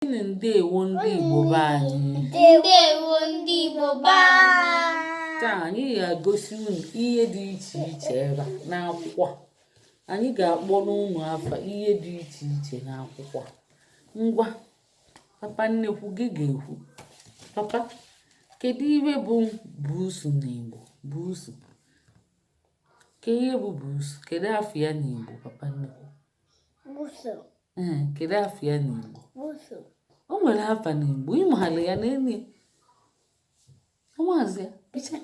Ndewo ndị Igbo be anyị. Ndewo ndị Igbo be anyị. Taa anyị ga-agosi unu ihe dị iche iche ebe n'akwụkwọ. Anyị ga-akpọrọ unu afa ihe dị iche iche n'akwụkwọ. Ngwa, papa nnekwu gị ga-ekwu. Papa, kedu ihe bụ buusu n'Igbo? Buusu. Kedu ihe bụ buusu? Kedu afọ ya n'Igbo, papa nnekwu? Buusu. Kedu afọ ya n'Igbo? Buusu. O nwere afa n'Igbo, ịmaghala ya n'elu. Amazi ya, picha.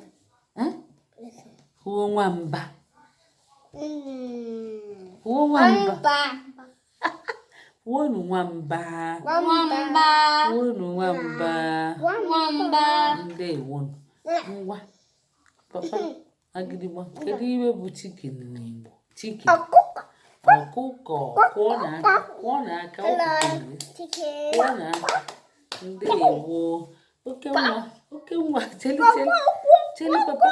Huo nwamba. Huo nwamba. Huonu nwamba. Nwamba. Huonu nwamba. Nwamba. Ndewo. Ngwa. Papa, agịdịgba. Kedu ihe bụ chicken n'Igbo? Chicken. Ọkụkọ. Kwụọ n'aka. Kwụọ n'aka. Kwụọ n'aka. Ndewo. Oke nwa. Cheli papa.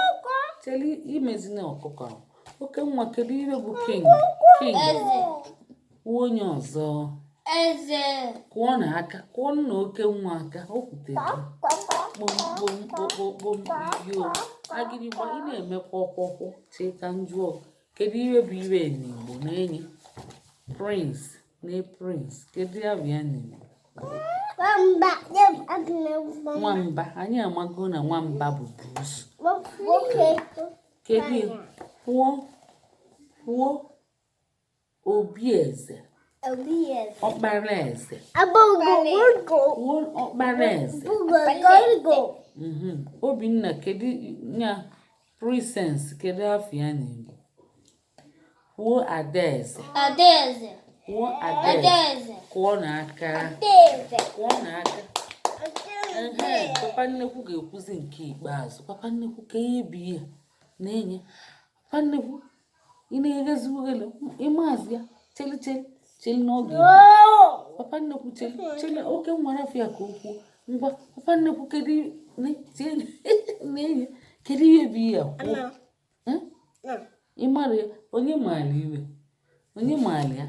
Cheli imezina ọkụkọ. Oke nwa, kedu ihe bụ king? King. Eze. Kwuo onye ọzọ. Eze. Kwụọ n'aka. Kwụọ nna oke nwa aka. O kwutere. Kpom iyo. Agịdịgba, ị na-emekwa ọkwọkwọ. Cheta njụọ. Kedu ihe bụ ire n'Igbo na-enye? Prince. Prince. Kedu ya bụ ya n'Igbo? Nwamba. Anyị amago na nwamba bụ buusu. Kedu ya? Kwuo obi eze. Ọkpara eze. Kwuo ọkpara eze. Obinna, kedu ya? Princess. Kedu afọ ya n'Igbo? Kwuo adaeze. Adaeze. Kwuo adaeze. Kwụọ n'aka. Kwụọ n'aka. Papa nnekwu ga-ekwuzi nke ikpeazụ. Papa nnekwu, ka ihe bụ ihe na-enye. Papa nnekwu, ị na-eghezi ughele ịmazị ya. Cheli n'oge. Papa nnekwu, cheli oke nwere afọ ya ka ukwuu. Ngwa, papa nnekwu, kedu na-enye? Kedu ihe bụ ihe a? Kwuo. Ị mara ya? Onye maara iwe? Onye maara ya?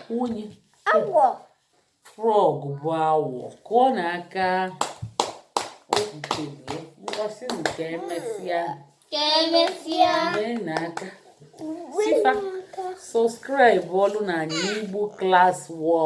Onye. Frog bụ awọ. Kụọ n'aka. Okwutere. Ngosi nke emesịa. Mee n'aka. Sifa. Subscribe ọlụ na Igbo Class World.